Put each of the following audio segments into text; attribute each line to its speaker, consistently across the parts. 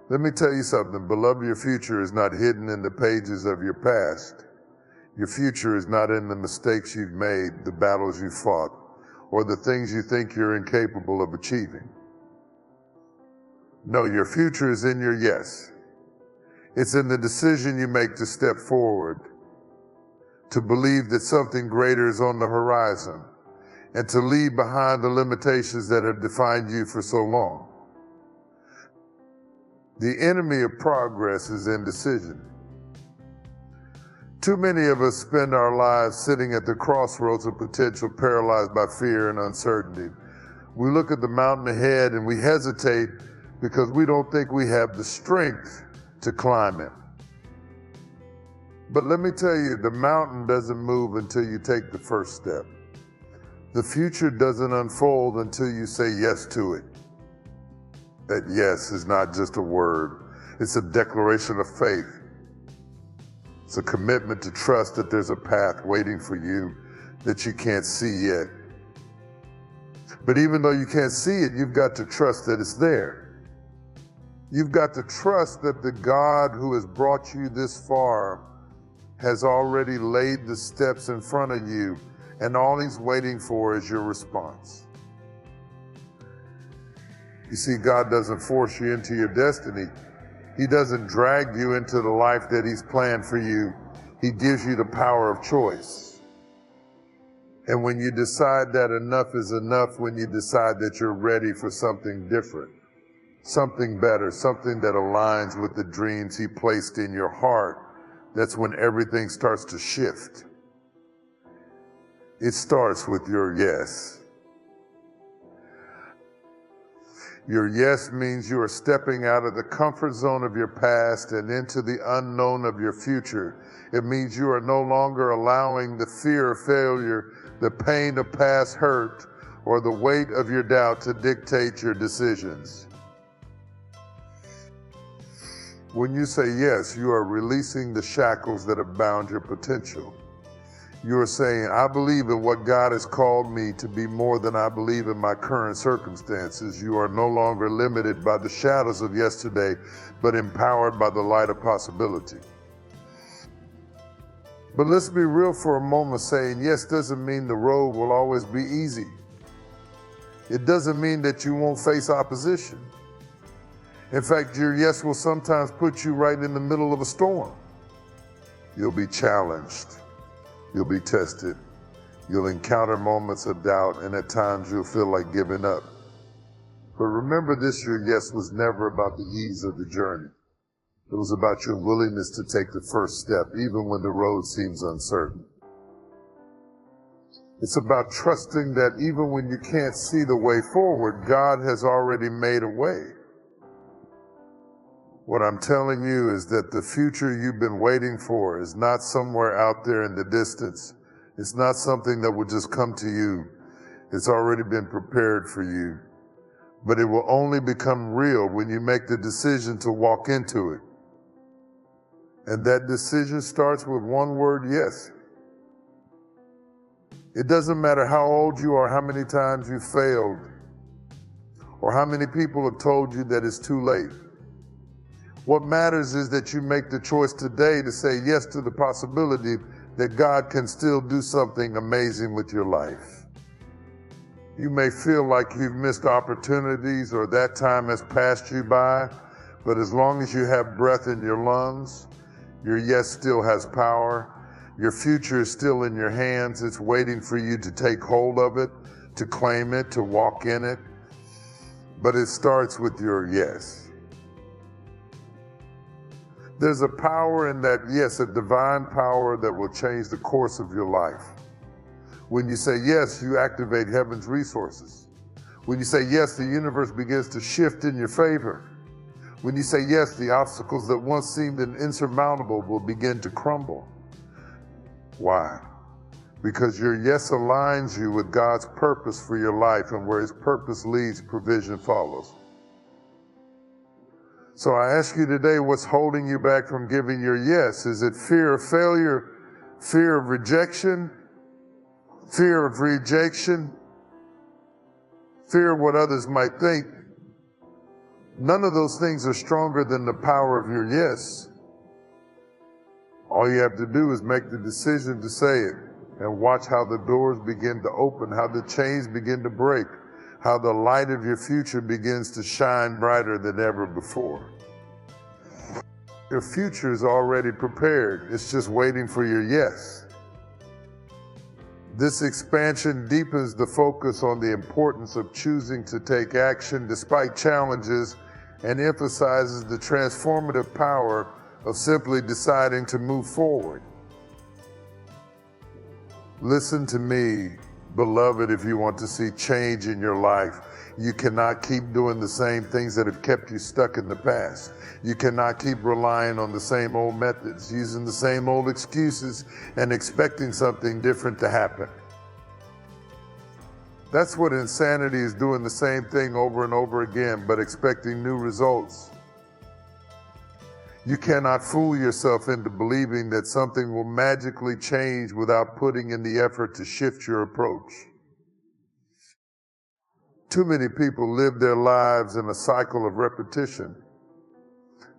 Speaker 1: Let me tell you something, beloved, your future is not hidden in the pages of your past. Your future is not in the mistakes you've made, the battles you fought, or the things you think you're incapable of achieving. No, your future is in your yes. It's in the decision you make to step forward, to believe that something greater is on the horizon, and to leave behind the limitations that have defined you for so long. The enemy of progress is indecision. Too many of us spend our lives sitting at the crossroads of potential, paralyzed by fear and uncertainty. We look at the mountain ahead and we hesitate because we don't think we have the strength to climb it. But let me tell you, the mountain doesn't move until you take the first step. The future doesn't unfold until you say yes to it. That yes is not just a word, it's a declaration of faith. It's a commitment to trust that there's a path waiting for you that you can't see yet. But even though you can't see it, you've got to trust that it's there. You've got to trust that the God who has brought you this far has already laid the steps in front of you, and all he's waiting for is your response. You see, God doesn't force you into your destiny. He doesn't drag you into the life that he's planned for you. He gives you the power of choice. And when you decide that enough is enough, when you decide that you're ready for something different, something better, something that aligns with the dreams he placed in your heart, that's when everything starts to shift. It starts with your yes. Your yes means you are stepping out of the comfort zone of your past and into the unknown of your future. It means you are no longer allowing the fear of failure, the pain of past hurt, or the weight of your doubt to dictate your decisions. When you say yes, you are releasing the shackles that have bound your potential. You are saying, I believe in what God has called me to be more than I believe in my current circumstances. You are no longer limited by the shadows of yesterday, but empowered by the light of possibility. But let's be real for a moment. Saying yes doesn't mean the road will always be easy. It doesn't mean that you won't face opposition. In fact, your yes will sometimes put you right in the middle of a storm. You'll be challenged. You'll be tested. You'll encounter moments of doubt, and at times you'll feel like giving up. But remember this, your yes was never about the ease of the journey. It was about your willingness to take the first step, even when the road seems uncertain. It's about trusting that even when you can't see the way forward, God has already made a way. What I'm telling you is that the future you've been waiting for is not somewhere out there in the distance. It's not something that will just come to you. It's already been prepared for you. But it will only become real when you make the decision to walk into it. And that decision starts with one word, yes. It doesn't matter how old you are, how many times you failed, or how many people have told you that it's too late. What matters is that you make the choice today to say yes to the possibility that God can still do something amazing with your life. You may feel like you've missed opportunities or that time has passed you by, but as long as you have breath in your lungs, your yes still has power. Your future is still in your hands. It's waiting for you to take hold of it, to claim it, to walk in it. But it starts with your yes. There's a power in that yes, a divine power that will change the course of your life. When you say yes, you activate heaven's resources. When you say yes, the universe begins to shift in your favor. When you say yes, the obstacles that once seemed insurmountable will begin to crumble. Why? Because your yes aligns you with God's purpose for your life, and where his purpose leads, provision follows. So I ask you today, what's holding you back from giving your yes? Is it fear of failure, fear of rejection, fear of rejection, fear of what others might think? None of those things are stronger than the power of your yes. All you have to do is make the decision to say it and watch how the doors begin to open, how the chains begin to break, how the light of your future begins to shine brighter than ever before. Your future is already prepared. It's just waiting for your yes. This expansion deepens the focus on the importance of choosing to take action despite challenges and emphasizes the transformative power of simply deciding to move forward. Listen to me, beloved, if you want to see change in your life. You cannot keep doing the same things that have kept you stuck in the past. You cannot keep relying on the same old methods, using the same old excuses, and expecting something different to happen. That's what insanity is, doing the same thing over and over again, but expecting new results. You cannot fool yourself into believing that something will magically change without putting in the effort to shift your approach. Too many people live their lives in a cycle of repetition.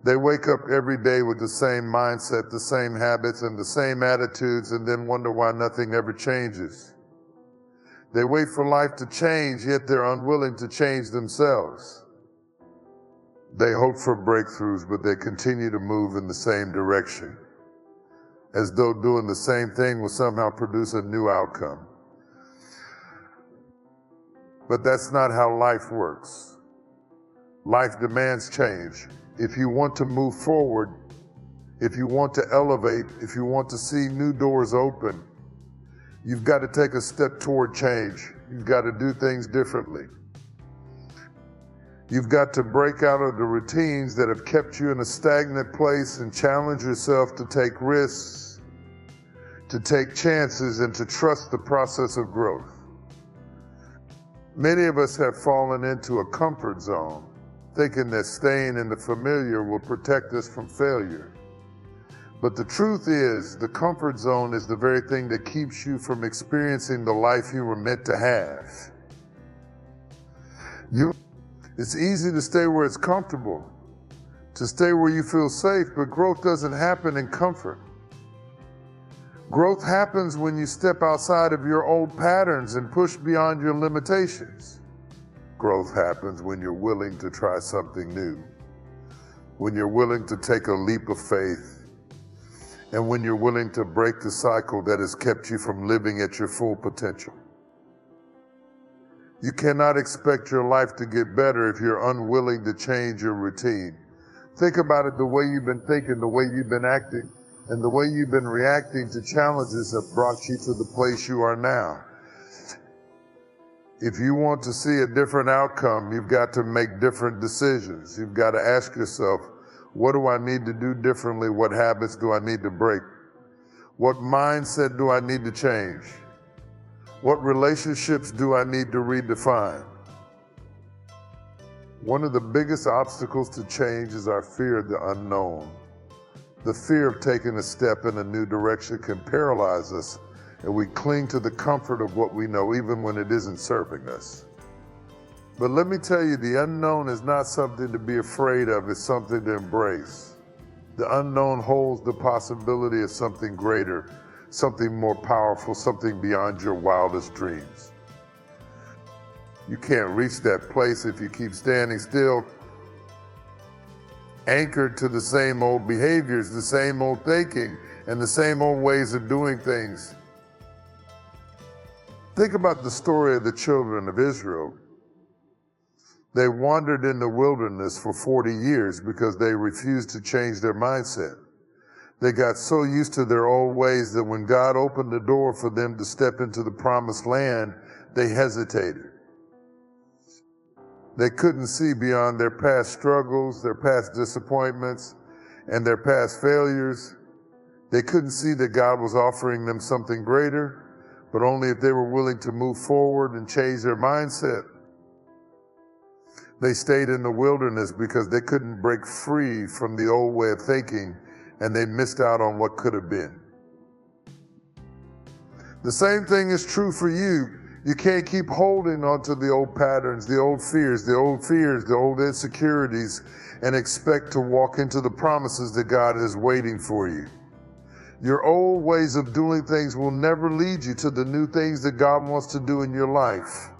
Speaker 1: They wake up every day with the same mindset, the same habits, and the same attitudes, and then wonder why nothing ever changes. They wait for life to change, yet they're unwilling to change themselves. They hope for breakthroughs, but they continue to move in the same direction, as though doing the same thing will somehow produce a new outcome. But that's not how life works. Life demands change. If you want to move forward, if you want to elevate, if you want to see new doors open, you've got to take a step toward change. You've got to do things differently. You've got to break out of the routines that have kept you in a stagnant place and challenge yourself to take risks, to take chances, and to trust the process of growth. Many of us have fallen into a comfort zone, thinking that staying in the familiar will protect us from failure. But the truth is, the comfort zone is the very thing that keeps you from experiencing the life you were meant to have. It's easy to stay where it's comfortable, to stay where you feel safe, but growth doesn't happen in comfort. Growth happens when you step outside of your old patterns and push beyond your limitations. Growth happens when you're willing to try something new, when you're willing to take a leap of faith, and when you're willing to break the cycle that has kept you from living at your full potential. You cannot expect your life to get better if you're unwilling to change your routine. Think about it, the way you've been thinking, the way you've been acting, and the way you've been reacting to challenges have brought you to the place you are now. If you want to see a different outcome, you've got to make different decisions. You've got to ask yourself, what do I need to do differently? What habits do I need to break? What mindset do I need to change? What relationships do I need to redefine? One of the biggest obstacles to change is our fear of the unknown. The fear of taking a step in a new direction can paralyze us, and we cling to the comfort of what we know, even when it isn't serving us. But let me tell you, the unknown is not something to be afraid of, it's something to embrace. The unknown holds the possibility of something greater, something more powerful, something beyond your wildest dreams. You can't reach that place if you keep standing still, anchored to the same old behaviors, the same old thinking, and the same old ways of doing things. Think about the story of the children of Israel. They wandered in the wilderness for 40 years because they refused to change their mindset. They got so used to their old ways that when God opened the door for them to step into the promised land, they hesitated. They couldn't see beyond their past struggles, their past disappointments, and their past failures. They couldn't see that God was offering them something greater, but only if they were willing to move forward and change their mindset. They stayed in the wilderness because they couldn't break free from the old way of thinking, and they missed out on what could have been. The same thing is true for you. You can't keep holding on to the old patterns, the old fears, the old insecurities, and expect to walk into the promises that God is waiting for you. Your old ways of doing things will never lead you to the new things that God wants to do in your life.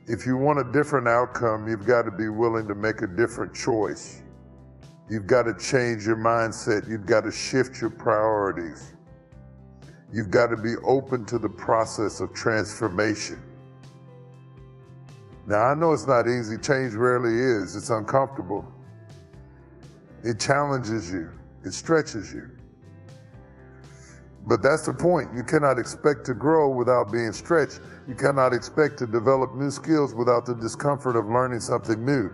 Speaker 1: If you want a different outcome, you've got to be willing to make a different choice. You've got to change your mindset. You've got to shift your priorities. You've got to be open to the process of transformation. Now, I know it's not easy. Change rarely is. It's uncomfortable. It challenges you. It stretches you. But that's the point. You cannot expect to grow without being stretched. You cannot expect to develop new skills without the discomfort of learning something new.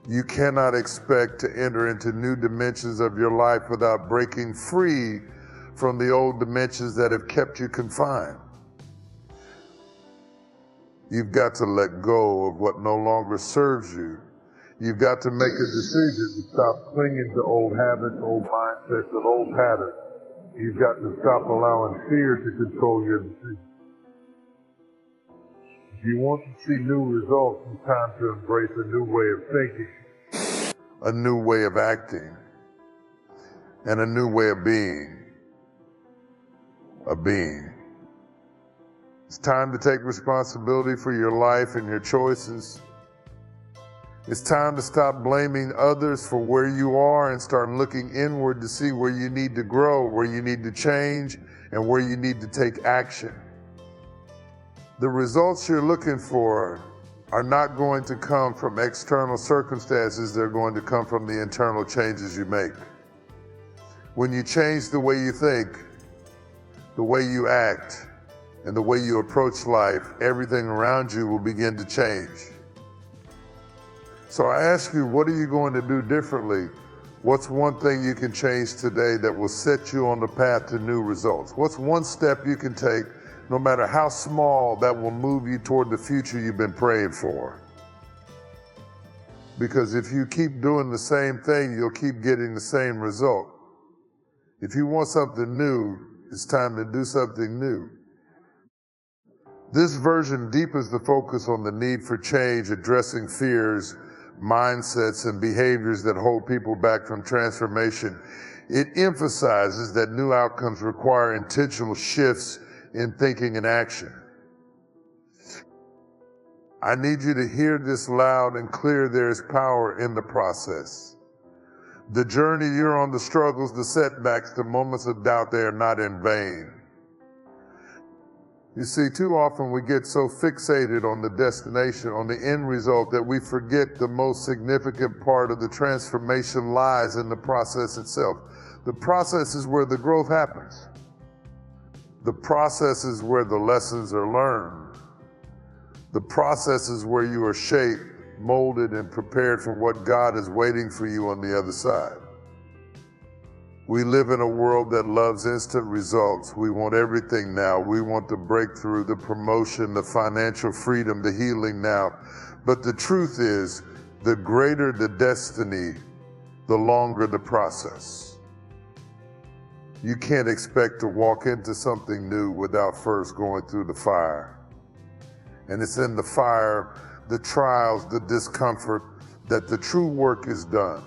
Speaker 1: You cannot expect to enter into new dimensions of your life without breaking free from the old dimensions that have kept you confined. You've got to let go of what no longer serves you. You've got to make a decision to stop clinging to old habits, old mindsets, and old patterns. You've got to stop allowing fear to control your decisions. If you want to see new results, it's time to embrace a new way of thinking, a new way of acting, and a new way of being. It's time to take responsibility for your life and your choices. It's time to stop blaming others for where you are and start looking inward to see where you need to grow, where you need to change, and where you need to take action. The results you're looking for are not going to come from external circumstances. They're going to come from the internal changes you make. When you change the way you think, the way you act, and the way you approach life, everything around you will begin to change. So I ask you, what are you going to do differently? What's one thing you can change today that will set you on the path to new results? What's one step you can take, no matter how small, that will move you toward the future you've been praying for? Because if you keep doing the same thing, you'll keep getting the same result. If you want something new, it's time to do something new. This version deepens the focus on the need for change, addressing fears, mindsets, and behaviors that hold people back from transformation. It emphasizes that new outcomes require intentional shifts in thinking and action. I need you to hear this loud and clear. There is power in the process. The journey you're on, the struggles, the setbacks, the moments of doubt, they are not in vain. You see, too often we get so fixated on the destination, on the end result, that we forget the most significant part of the transformation lies in the process itself. The process is where the growth happens. The process is where the lessons are learned. The process is where you are shaped, molded, and prepared for what God is waiting for you on the other side. We live in a world that loves instant results. We want everything now. We want the breakthrough, the promotion, the financial freedom, the healing now. But the truth is, the greater the destiny, the longer the process. You can't expect to walk into something new without first going through the fire. And it's in the fire, the trials, the discomfort, that the true work is done.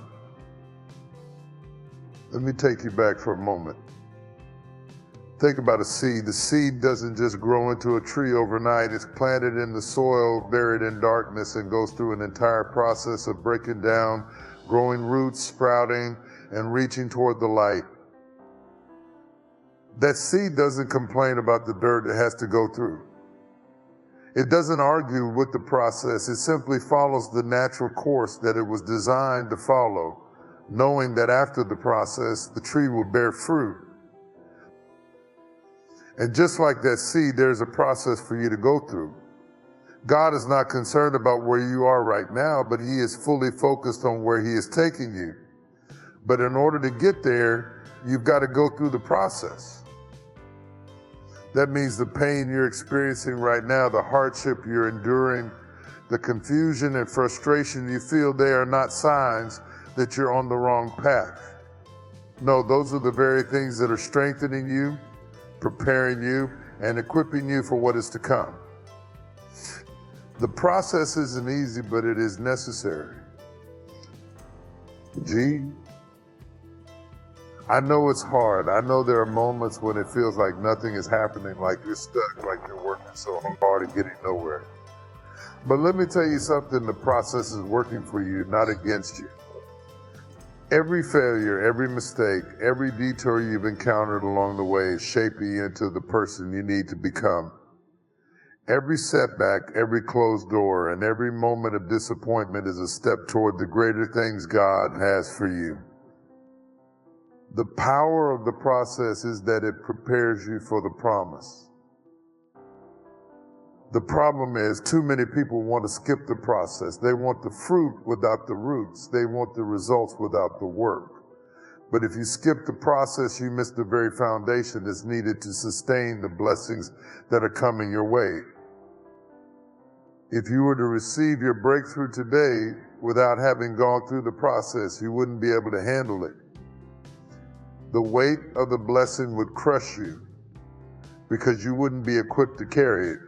Speaker 1: Let me take you back for a moment. Think about a seed. The seed doesn't just grow into a tree overnight. It's planted in the soil, buried in darkness, and goes through an entire process of breaking down, growing roots, sprouting, and reaching toward the light. That seed doesn't complain about the dirt it has to go through. It doesn't argue with the process. It simply follows the natural course that it was designed to follow, knowing that after the process, the tree will bear fruit. And just like that seed, there's a process for you to go through. God is not concerned about where you are right now, but He is fully focused on where He is taking you. But in order to get there, you've got to go through the process. That means the pain you're experiencing right now, the hardship you're enduring, the confusion and frustration you feel, they are not signs that you're on the wrong path. No, those are the very things that are strengthening you, preparing you, and equipping you for what is to come. The process isn't easy, but it is necessary. G, I know it's hard. I know there are moments when it feels like nothing is happening, like you're stuck, like you're working so hard and getting nowhere. But let me tell you something, the process is working for you, not against you. Every failure, every mistake, every detour you've encountered along the way is shaping you into the person you need to become. Every setback, every closed door, and every moment of disappointment is a step toward the greater things God has for you. The power of the process is that it prepares you for the promise. The problem is too many people want to skip the process. They want the fruit without the roots. They want the results without the work. But if you skip the process, you miss the very foundation that's needed to sustain the blessings that are coming your way. If you were to receive your breakthrough today without having gone through the process, you wouldn't be able to handle it. The weight of the blessing would crush you because you wouldn't be equipped to carry it.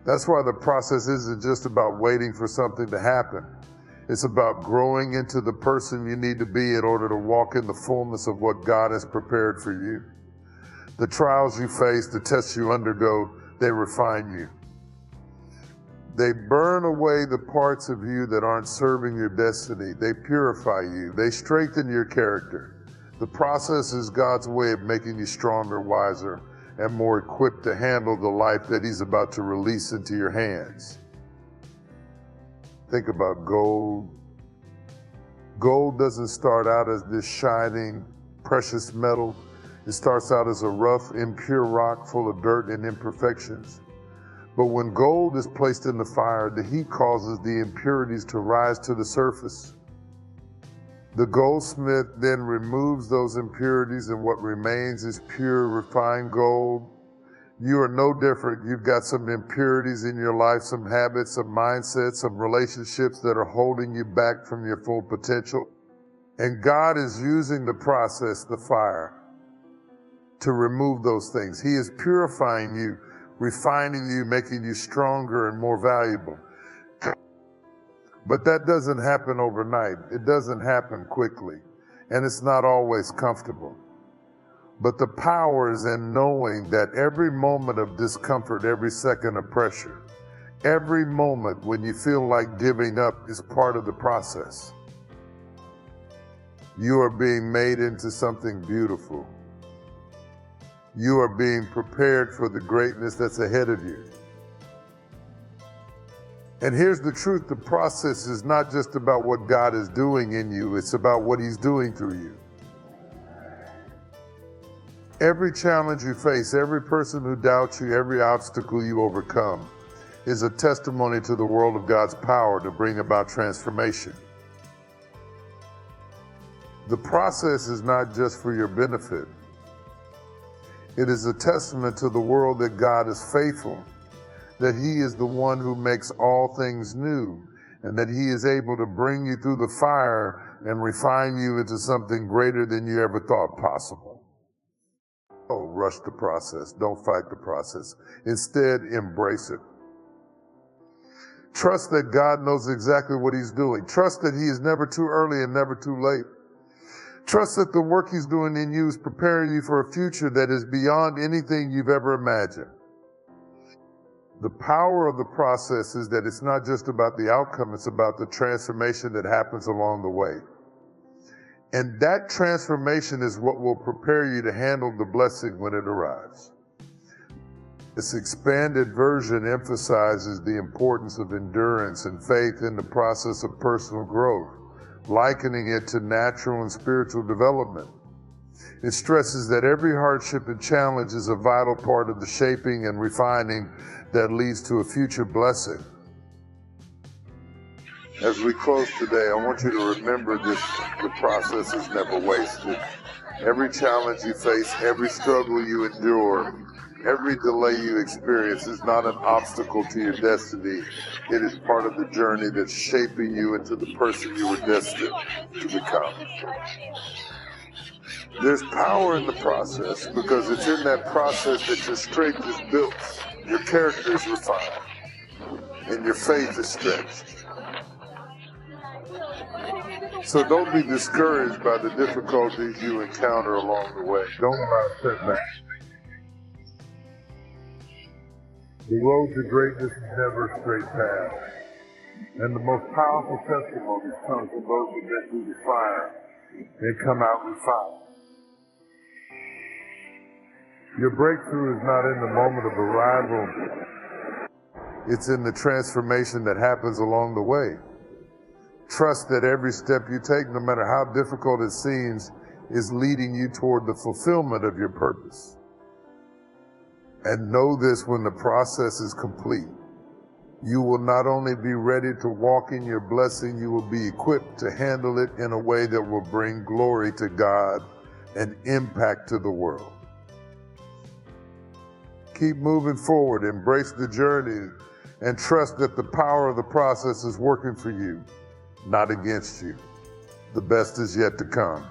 Speaker 1: That's why the process isn't just about waiting for something to happen. It's about growing into the person you need to be in order to walk in the fullness of what God has prepared for you. The trials you face, the tests you undergo, they refine you. They burn away the parts of you that aren't serving your destiny. They purify you. They strengthen your character. The process is God's way of making you stronger, wiser, and more equipped to handle the life that He's about to release into your hands. Think about gold. Gold doesn't start out as this shining, precious metal. It starts out as a rough, impure rock full of dirt and imperfections. But when gold is placed in the fire, the heat causes the impurities to rise to the surface. The goldsmith then removes those impurities, and what remains is pure, refined gold. You are no different. You've got some impurities in your life, some habits, some mindsets, some relationships that are holding you back from your full potential. And God is using the process, the fire, to remove those things. He is purifying you, refining you, making you stronger and more valuable. But that doesn't happen overnight. It doesn't happen quickly. And it's not always comfortable. But the power is in knowing that every moment of discomfort, every second of pressure, every moment when you feel like giving up is part of the process. You are being made into something beautiful. You are being prepared for the greatness that's ahead of you. And here's the truth, the process is not just about what God is doing in you, it's about what He's doing through you. Every challenge you face, every person who doubts you, every obstacle you overcome is a testimony to the world of God's power to bring about transformation. The process is not just for your benefit. It is a testament to the world that God is faithful, that He is the one who makes all things new, and that He is able to bring you through the fire and refine you into something greater than you ever thought possible. Don't rush the process. Don't fight the process. Instead, embrace it. Trust that God knows exactly what He's doing. Trust that He is never too early and never too late. Trust that the work He's doing in you is preparing you for a future that is beyond anything you've ever imagined. The power of the process is that it's not just about the outcome, it's about the transformation that happens along the way. And that transformation is what will prepare you to handle the blessing when it arrives. This expanded version emphasizes the importance of endurance and faith in the process of personal growth, likening it to natural and spiritual development. It stresses that every hardship and challenge is a vital part of the shaping and refining that leads to a future blessing. As we close today, I want you to remember this: the process is never wasted. Every challenge you face, every struggle you endure, every delay you experience is not an obstacle to your destiny. It is part of the journey that's shaping you into the person you were destined to become. There's power in the process because it's in that process that your strength is built, your character is refined, and your faith is stretched. So don't be discouraged by the difficulties you encounter along the way. Don't allow setbacks. The road to greatness is never a straight path. And the most powerful testimonies come from those who've been through the fire and come out refined. Your breakthrough is not in the moment of arrival. It's in the transformation that happens along the way. Trust that every step you take, no matter how difficult it seems, is leading you toward the fulfillment of your purpose. And know this: when the process is complete, you will not only be ready to walk in your blessing, you will be equipped to handle it in a way that will bring glory to God and impact to the world. Keep moving forward, embrace the journey, and trust that the power of the process is working for you, not against you. The best is yet to come.